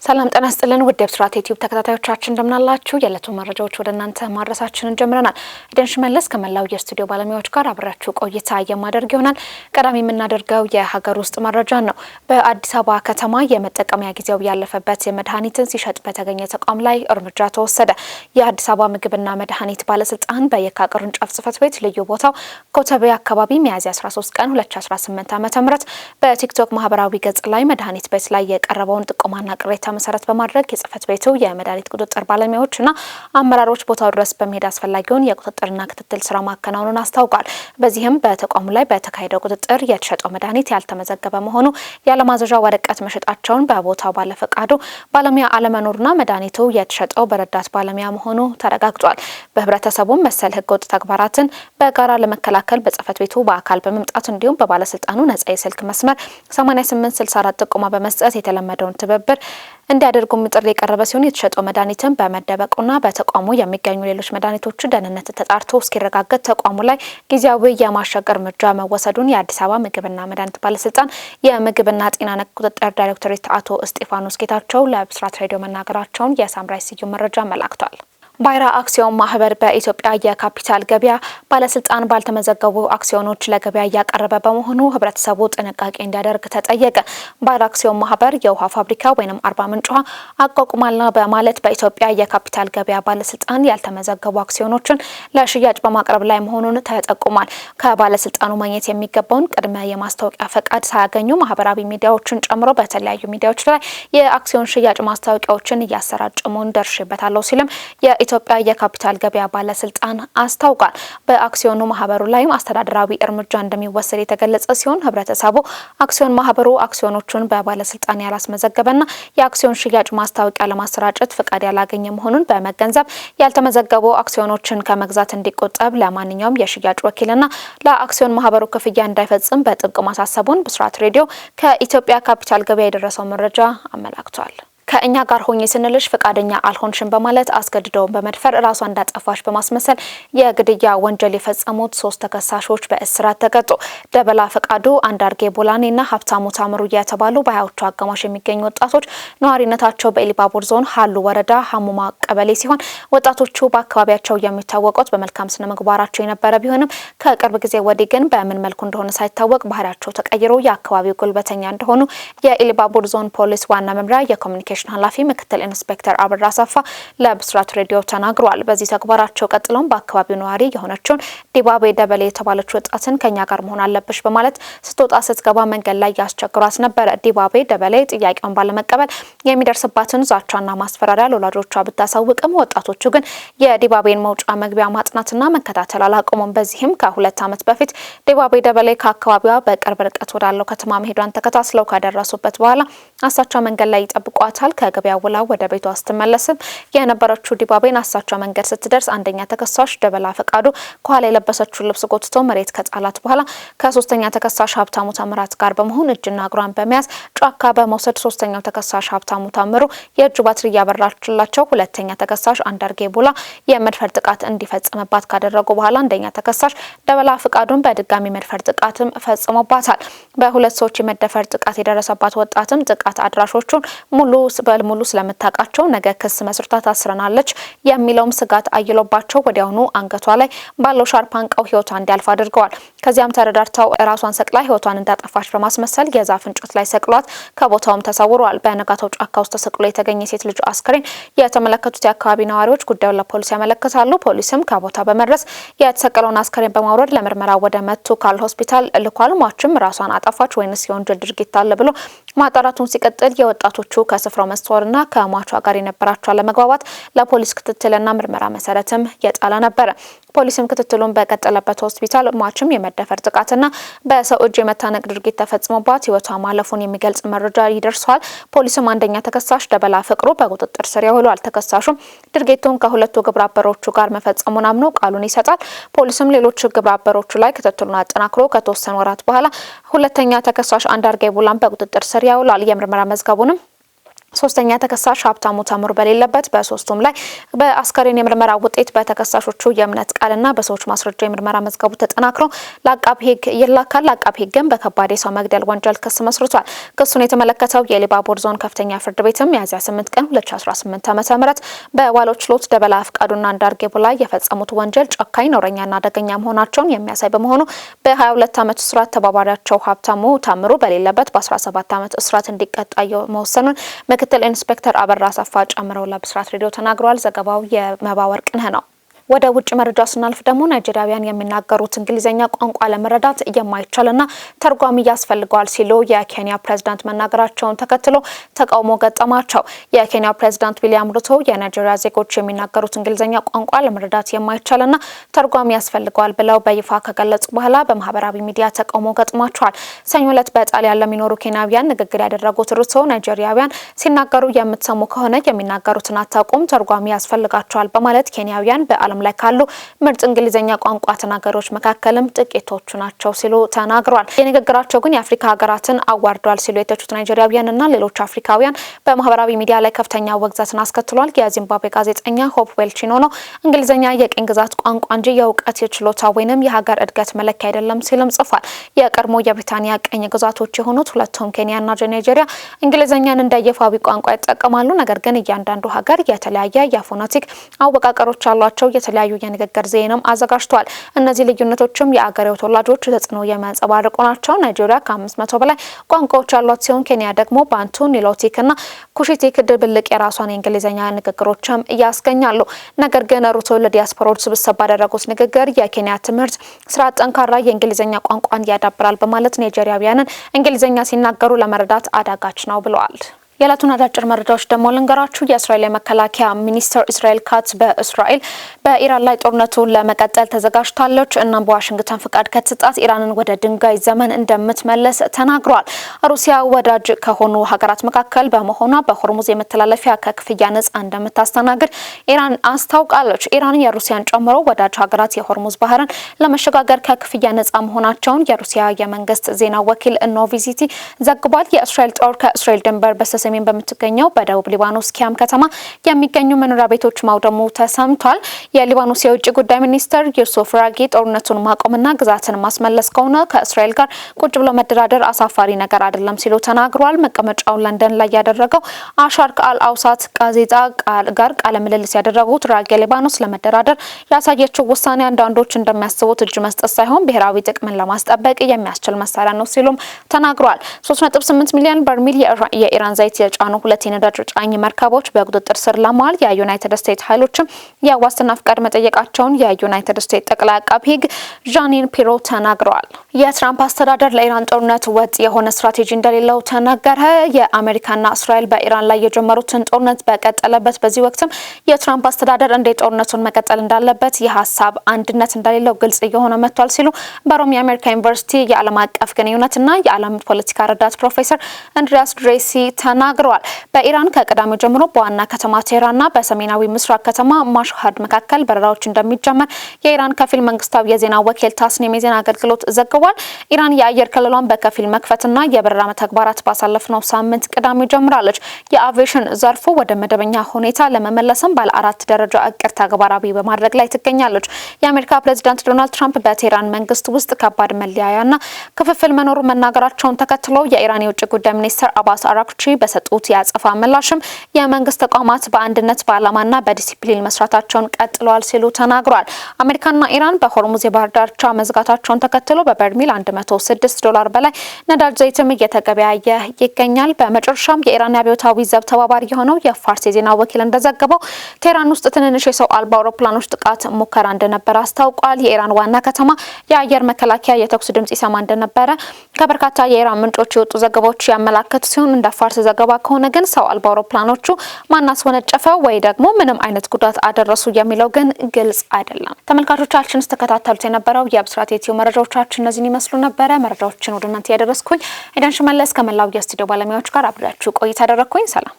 ሰላም ጤና ይስጥልን ውድ የብስራት ዩቲዩብ ተከታታዮቻችን እንደምናላችሁ የዕለቱ መረጃዎች ወደ እናንተ ማድረሳችንን ጀምረናል። ደንሽ መለስ ከመላው የስቱዲዮ ባለሙያዎች ጋር አብራችሁ ቆይታ የማደርግ ይሆናል። ቀዳሚ የምናደርገው የሀገር ውስጥ መረጃ ነው። በአዲስ አበባ ከተማ የመጠቀሚያ ጊዜው ያለፈበት የመድኃኒትን ሲሸጥ በተገኘ ተቋም ላይ እርምጃ ተወሰደ። የአዲስ አበባ ምግብና መድኃኒት ባለስልጣን በየካ ቅርንጫፍ ጽሕፈት ቤት ልዩ ቦታው ኮተቤ አካባቢ ሚያዝያ 13 ቀን 2018 ዓ.ም በቲክቶክ ማህበራዊ ገጽ ላይ መድኃኒት ቤት ላይ የቀረበውን ጥቆማና ቅሬታ መሰረት በማድረግ የጽሕፈት ቤቱ የመድኃኒት ቁጥጥር ባለሙያዎችና አመራሮች ቦታው ድረስ በመሄድ አስፈላጊውን የቁጥጥርና ክትትል ስራ ማከናወኑን አስታውቋል። በዚህም በተቋሙ ላይ በተካሄደው ቁጥጥር የተሸጠው መድኃኒት ያልተመዘገበ መሆኑ፣ ያለማዘዣ ወረቀት መሸጣቸውን፣ በቦታው ባለፈቃዱ ባለሙያ አለመኖርና መድኃኒቱ የተሸጠው በረዳት ባለሙያ መሆኑ ተረጋግጧል። በህብረተሰቡም መሰል ህገወጥ ተግባራትን በጋራ ለመከላከል በጽሕፈት ቤቱ በአካል በመምጣት እንዲሁም በባለስልጣኑ ነጻ የስልክ መስመር 8864 ጥቆማ በመስጠት የተለመደውን ትብብር እንዲያደርጉ ጥሪ የቀረበ ሲሆን የተሸጠው መድኃኒትን በመደበቁና በተቋሙ የሚገኙ ሌሎች መድኃኒቶች ደህንነት ተጣርቶ እስኪረጋገጥ ተቋሙ ላይ ጊዜያዊ የማሸገር እርምጃ መወሰዱን የአዲስ አበባ ምግብና መድኃኒት ባለስልጣን የምግብና ጤና ነክ ቁጥጥር ዳይሬክቶሬት አቶ እስጢፋኖስ ጌታቸው ለብስራት ሬዲዮ መናገራቸውን የሳምራይ ስዩም መረጃ አመላክቷል። ባይራ አክሲዮን ማህበር በኢትዮጵያ የካፒታል ገበያ ባለስልጣን ባልተመዘገቡ አክሲዮኖች ለገበያ እያቀረበ በመሆኑ ህብረተሰቡ ጥንቃቄ እንዲያደርግ ተጠየቀ። ባይራ አክሲዮን ማህበር የውሃ ፋብሪካ ወይም አርባ ምንጭ ውሃ አቋቁማልና በማለት በኢትዮጵያ የካፒታል ገበያ ባለስልጣን ያልተመዘገቡ አክሲዮኖችን ለሽያጭ በማቅረብ ላይ መሆኑን ተጠቁሟል። ከባለስልጣኑ ማግኘት የሚገባውን ቅድመ የማስታወቂያ ፈቃድ ሳያገኙ ማህበራዊ ሚዲያዎችን ጨምሮ በተለያዩ ሚዲያዎች ላይ የአክሲዮን ሽያጭ ማስታወቂያዎችን እያሰራጨ መሆኑን ደርሼበታለሁ ሲልም የኢትዮጵያ የካፒታል ገበያ ባለስልጣን አስታውቋል። በአክሲዮኑ ማህበሩ ላይም አስተዳደራዊ እርምጃ እንደሚወሰድ የተገለጸ ሲሆን ህብረተሰቡ አክሲዮን ማህበሩ አክሲዮኖቹን በባለስልጣን ያላስመዘገበና የአክሲዮን ሽያጭ ማስታወቂያ ለማሰራጨት ፈቃድ ያላገኘ መሆኑን በመገንዘብ ያልተመዘገቡ አክሲዮኖችን ከመግዛት እንዲቆጠብ ለማንኛውም የሽያጭ ወኪልና ለአክሲዮን ማህበሩ ክፍያ እንዳይፈጽም በጥብቅ ማሳሰቡን ብስራት ሬዲዮ ከኢትዮጵያ ካፒታል ገበያ የደረሰው መረጃ አመላክቷል። ከእኛ ጋር ሆኜ ስንልሽ ፈቃደኛ አልሆንሽም በማለት አስገድደው በመድፈር ራሷ እንዳጠፋሽ በማስመሰል የግድያ ወንጀል የፈጸሙት 3 ተከሳሾች በእስራት ተቀጡ። ደበላ ፈቃዱ፣ አንዳርጌ ቦላኔና ሀብታሙ ታምሩ የተባሉ በሀያዎቹ አጋማሽ የሚገኙ ወጣቶች ነዋሪነታቸው በኢሊባቡር ዞን ሀሉ ወረዳ ሀሙማ ቀበሌ ሲሆን ወጣቶቹ በአካባቢያቸው የሚታወቁት በመልካም ስነ ምግባራቸው የነበረ ቢሆንም ከቅርብ ጊዜ ወዲህ ግን በምን መልኩ እንደሆነ ሳይታወቅ ባህሪያቸው ተቀይሮ የአካባቢው ጉልበተኛ እንደሆኑ የኢሊባቡር ዞን ፖሊስ ዋና መምሪያ የኮሚኒኬሽን ኃላፊ ምክትል ኢንስፔክተር አብራ ሰፋ ለብስራት ሬዲዮ ተናግሯል። በዚህ ተግባራቸው ቀጥሎም በአካባቢው ነዋሪ የሆነችውን ዲባቤ ደበሌ የተባለች ወጣትን ከኛ ጋር መሆን አለብሽ በማለት ስትወጣ ስትገባ መንገድ ላይ ያስቸግሯት ነበር። ዲባቤ ደበሌ ጥያቄውን ባለመቀበል የሚደርስባትን ዛቻና ማስፈራሪያ ለወላጆቿ ብታሳውቅም ወጣቶቹ ግን የዲባቤን መውጫ መግቢያ ማጥናትና መከታተል አላቆሙም። በዚህም ከ2 ዓመት በፊት ዲባቤ ደበሌ ከአካባቢዋ በቅርብ ርቀት ወዳለው ከተማ መሄዷን ተከታትለው ከደረሱበት በኋላ አሳቻ መንገድ ላይ ይጠብቋታል። ከገበያ ውላ ወደ ቤቷ ስትመለስም የነበረችው ዲባቤን አሳቻ መንገድ ስትደርስ አንደኛ ተከሳሽ ደበላ ፈቃዱ ከኋላ የለበሰችውን ልብስ ጎትቶ መሬት ከጣላት በኋላ ከሶስተኛ ተከሳሽ ሀብታሙ ታምራት ጋር በመሆን እጅና እግሯን በመያዝ ጫካ በመውሰድ ሶስተኛው ተከሳሽ ሀብታሙ ታምሩ የእጅ ባትሪ ያበራችላቸው ሁለተኛ ተከሳሽ አንዳርጌ ቦላ የመድፈር ጥቃት እንዲፈጽምባት ካደረጉ በኋላ አንደኛ ተከሳሽ ደበላ ፈቃዱን በድጋሚ መድፈር ጥቃትም ፈጽሞባታል። በሁለት ሰዎች የመደፈር ጥቃት የደረሰባት ወጣትም ጥቃት አድራሾቹን ሙሉ ስለምታውቃቸው ነገ ክስ መስርታ ታስረናለች የሚለውም ስጋት አይሎባቸው ወዲያውኑ አንገቷ ላይ ባለው ሻርፕ አንቀው ህይወቷ እንዲያልፍ አድርገዋል። ከዚያም ተረዳርተው ራሷን ሰቅላ ህይወቷን እንዳጠፋች በማስመሰል የዛፍ እንጨት ላይ ሰቅሏት ከቦታውም ተሰውረዋል። በነጋታው ጫካ ውስጥ ተሰቅሎ የተገኘ ሴት ልጅ አስክሬን የተመለከቱት የአካባቢ ነዋሪዎች ጉዳዩን ለፖሊስ ያመለክታሉ። ፖሊስም ከቦታ በመድረስ የተሰቀለውን አስክሬን በማውረድ ለምርመራ ወደ መቱ ካል ሆስፒታል ልኳል። ሟችም ራሷን አጠፋች ወይንስ የወንጀል ድርጊት አለ ብሎ ማጣራቱን ሲቀጥል የወጣቶቹ ከስፍራው መስተዋልና ከሟቿ ጋር የነበራቸው አለመግባባት ለፖሊስ ክትትልና ምርመራ መሰረትም የጣለ ነበር። ፖሊስም ክትትሉን በቀጠለበት ሆስፒታል ሟችም የመደፈር ጥቃትና በሰው እጅ የመታነቅ ድርጊት ተፈጽሞባት ህይወቷ ማለፉን የሚገልጽ መረጃ ይደርሷል። ፖሊስም አንደኛ ተከሳሽ ደበላ ፍቅሩ በቁጥጥር ስር ያውሏል። ተከሳሹም ድርጊቱን ከሁለቱ ግብረ አበሮቹ ጋር መፈጸሙን አምኖ ቃሉን ይሰጣል። ፖሊስም ሌሎች ግብረ አበሮቹ ላይ ክትትሉን አጠናክሮ ከተወሰኑ ወራት በኋላ ሁለተኛ ተከሳሽ አንዳርጌ ቦላን በቁጥጥር ስር ያውሏል። የምርመራ መዝገቡንም ሶስተኛ ተከሳሽ ሀብታሙ ታምሩ በሌለበት በሶስቱም ላይ በአስከሬን የምርመራ ውጤት በተከሳሾቹ የእምነት ቃልና በሰዎች ማስረጃ የምርመራ መዝገቡ ተጠናክሮ ለአቃቤ ሕግ ይላካል። አቃቤ ሕግም በከባድ የሰው መግደል ወንጀል ክስ መስርቷል። ክሱን የተመለከተው የኢሉባቦር ዞን ከፍተኛ ፍርድ ቤትም ሚያዝያ 8 ቀን 2018 ዓ.ም በዋለው ችሎት ደበላ ፍቃዱና አንዳርጌ ቡላይ የፈጸሙት ወንጀል ጨካኝ፣ ነውረኛና አደገኛ መሆናቸውን የሚያሳይ በመሆኑ በ22 ዓመት እስራት ተባባሪያቸው ሀብታሙ ታምሩ በሌለበት በ17 ዓመት እስራት እንዲቀጣ መወሰኑን ምክትል ኢንስፔክተር አበራ አሰፋ ጨምረው ለብስራት ሬዲዮ ተናግረዋል። ዘገባው የመባ ወርቅነህ ነው። ወደ ውጭ መረጃ ስናልፍ ደግሞ ናይጄሪያውያን የሚናገሩት እንግሊዘኛ ቋንቋ ለመረዳት የማይቻልና ተርጓሚ ያስፈልገዋል ሲሉ የኬንያ ፕሬዝዳንት መናገራቸውን ተከትሎ ተቃውሞ ገጠማቸው። የኬንያ ፕሬዝዳንት ዊሊያም ሩቶ የናይጄሪያ ዜጎች የሚናገሩት እንግሊዘኛ ቋንቋ ለመረዳት የማይቻልና ተርጓሚ ያስፈልገዋል ብለው በይፋ ከገለጹ በኋላ በማህበራዊ ሚዲያ ተቃውሞ ገጥሟቸዋል። ሰኞ ዕለት በጣሊያን ለሚኖሩ ኬንያውያን ንግግር ያደረጉት ሩቶ ናይጄሪያውያን ሲናገሩ የምትሰሙ ከሆነ የሚናገሩትን አታውቁም፣ ተርጓሚ ያስፈልጋቸዋል በማለት ኬንያውያን በዓለም ላይ ካሉ ምርጥ እንግሊዘኛ ቋንቋ ተናጋሪዎች መካከልም ጥቂቶቹ ናቸው ሲሉ ተናግረዋል። የንግግራቸው ግን የአፍሪካ ሀገራትን አዋርዷል ሲሉ የተቹት ናይጄሪያውያንና ሌሎች አፍሪካውያን በማህበራዊ ሚዲያ ላይ ከፍተኛ ውግዘትን አስከትሏል። የዚምባብዌ ጋዜጠኛ ሆፕ ዌልቺኖ ነው እንግሊዘኛ የቅኝ ግዛት ቋንቋ እንጂ የእውቀት የችሎታ ወይንም የሀገር እድገት መለኪያ አይደለም ሲልም ጽፏል። የቀድሞ የብሪታንያ ቅኝ ግዛቶች የሆኑት ሁለቱም ኬንያና ናይጄሪያ እንግሊዘኛን እንደ ይፋዊ ቋንቋ ይጠቀማሉ። ነገር ግን እያንዳንዱ ሀገር የተለያየ የፎኔቲክ አወቃቀሮች አሏቸው። የተለያዩ የንግግር ዘይቤንም አዘጋጅተዋል። እነዚህ ልዩነቶችም የአገሬው ተወላጆች ተጽዕኖ የሚያንጸባርቁ ናቸው። ናይጄሪያ ከ500 በላይ ቋንቋዎች ያሏት ሲሆን ኬንያ ደግሞ ባንቱ፣ ኒሎቲክና ኩሺቲክ ድብልቅ የራሷን የእንግሊዘኛ ንግግሮችም ያስገኛሉ። ነገር ግን ሩቶ ለዲያስፖራዎች ስብሰባ ባደረጉት ንግግር የኬንያ ትምህርት ስራ ጠንካራ የእንግሊዘኛ ቋንቋን ያዳብራል በማለት ናይጄሪያውያንን እንግሊዘኛ ሲናገሩ ለመረዳት አዳጋች ነው ብለዋል። የዕለቱን አጫጭር መረጃዎች ደግሞ ልንገራችሁ። የእስራኤል የመከላከያ ሚኒስትር እስራኤል ካትዝ በእስራኤል በኢራን ላይ ጦርነቱን ለመቀጠል ተዘጋጅታለች እና በዋሽንግተን ፍቃድ ከተሰጣት ኢራንን ወደ ድንጋይ ዘመን እንደምትመለስ ተናግሯል። ሩሲያ ወዳጅ ከሆኑ ሀገራት መካከል በመሆኗ በሆርሙዝ የመተላለፊያ ከክፍያ ነጻ እንደምታስተናግድ ኢራን አስታውቃለች። ኢራን የሩሲያን ጨምሮ ወዳጅ ሀገራት የሆርሙዝ ባህርን ለመሸጋገር ከክፍያ ነጻ መሆናቸውን የሩሲያ የመንግስት ዜና ወኪል ኖቪሲቲ ዘግቧል። የእስራኤል ጦር ከእስራኤል ድንበር በሰሜን በምትገኘው በደቡብ ሊባኖስ ኪያም ከተማ የሚገኙ መኖሪያ ቤቶች ማውደሙ ተሰምቷል። የሊባኖስ የውጭ ጉዳይ ሚኒስትር ዩሱፍ ራጊ ጦርነቱን ማቆምና ግዛትን ማስመለስ ከሆነ ከእስራኤል ጋር ቁጭ ብሎ መደራደር አሳፋሪ ነገር አይደለም ሲሉ ተናግሯል። መቀመጫውን ለንደን ላይ ያደረገው አሻርክ አል አውሳት ጋዜጣ ጋር ቃለ ምልልስ ያደረጉት ራጊ ሊባኖስ ለመደራደር ያሳየችው ውሳኔ አንዳንዶች እንደሚያስቡት እጅ መስጠት ሳይሆን ብሔራዊ ጥቅምን ለማስጠበቅ የሚያስችል መሳሪያ ነው ሲሉም ተናግሯል። 3.8 ሚሊዮን በርሜል የኢራን ዘይት የጫኑ ሁለት የነዳጅ ጫኝ መርከቦች በቁጥጥር ስር ለማዋል የዩናይትድ ስቴትስ ኃይሎችም የዋስትና ፍቃድ መጠየቃቸውን የዩናይትድ ስቴትስ ጠቅላይ አቃቤ ሕግ ዣኒን ፒሮ ተናግረዋል። የትራምፕ አስተዳደር ለኢራን ጦርነት ወጥ የሆነ ስትራቴጂ እንደሌለው ተናገረ። የአሜሪካና እስራኤል በኢራን ላይ የጀመሩትን ጦርነት በቀጠለበት በዚህ ወቅትም የትራምፕ አስተዳደር እንዴት ጦርነቱን መቀጠል እንዳለበት የሀሳብ አንድነት እንደሌለው ግልጽ እየሆነ መጥቷል ሲሉ በሮም የአሜሪካ ዩኒቨርሲቲ የዓለም አቀፍ ግንኙነትና የዓለም ፖለቲካ ረዳት ፕሮፌሰር አንድሪያስ ድሬሲ ተናግረዋል። በኢራን ከቀዳሚው ጀምሮ በዋና ከተማ ቴህራንና በሰሜናዊ ምስራቅ ከተማ ማሽሃድ መካከል በረራዎች እንደሚጀመር የኢራን ከፊል መንግስታዊ የዜና ወኪል ታስኒም የዜና አገልግሎት ዘግቧል። ኢራን የአየር ክልሏን በከፊል መክፈትና የበረራ ተግባራት ባሳለፍነው ሳምንት ቅዳሜ ጀምራለች። የአቪዬሽን ዘርፉ ወደ መደበኛ ሁኔታ ለመመለስም ባለ 4 ደረጃ እቅድ ተግባራዊ በማድረግ ላይ ትገኛለች። የአሜሪካ ፕሬዝዳንት ዶናልድ ትራምፕ በቴህራን መንግስት ውስጥ ከባድ መለያያና ክፍፍል መኖሩ መናገራቸውን ተከትሎ የኢራን የውጭ ጉዳይ ሚኒስትር አባስ አራክቺ በሰጡት ያጸፋ ምላሽም የመንግስት ተቋማት በአንድነት በዓላማና በዲሲፕሊን መስራታቸውን ቀጥለዋል ሲሉ ተናግሯል። አሜሪካና ኢራን በሆርሙዝ የባህር ዳርቻ መዝጋታቸውን ተከትሎ በበርሜል $106 በላይ ነዳጅ ዘይትም እየተገበያየ ይገኛል። በመጨረሻም የኢራን አብዮታዊ ዘብ ተባባሪ የሆነው የፋርስ የዜና ወኪል እንደዘገበው ቴህራን ውስጥ ትንንሽ የሰው አልባ አውሮፕላኖች ጥቃት ሙከራ እንደነበረ አስታውቋል። የኢራን ዋና ከተማ የአየር መከላከያ የተኩስ ድምጽ ይሰማ እንደነበረ ከበርካታ የኢራን ምንጮች የወጡ ዘገባዎች ያመላከቱ ሲሆን እንደ ፋርስ ዘገባ ከሆነ ግን ሰው አልባ አውሮፕላኖቹ ማናስ ወነጨፈው ወይ ደግሞ ምንም አይነት ጉዳት አደረሱ የሚለው ግን ግልጽ አይደለም። ተመልካቾቻችን ስተከታተሉት የነበረው የብስራት የኢትዮ መረጃዎቻችን እነዚህን ይመስሉ ነበረ። መረጃዎችን ወደ እናንተ ያደረስኩኝ ኤደን ሽመለስ ከመላው የስቱዲዮ ባለሙያዎች ጋር አብሬያችሁ ቆይታ አደረኩኝ። ሰላም።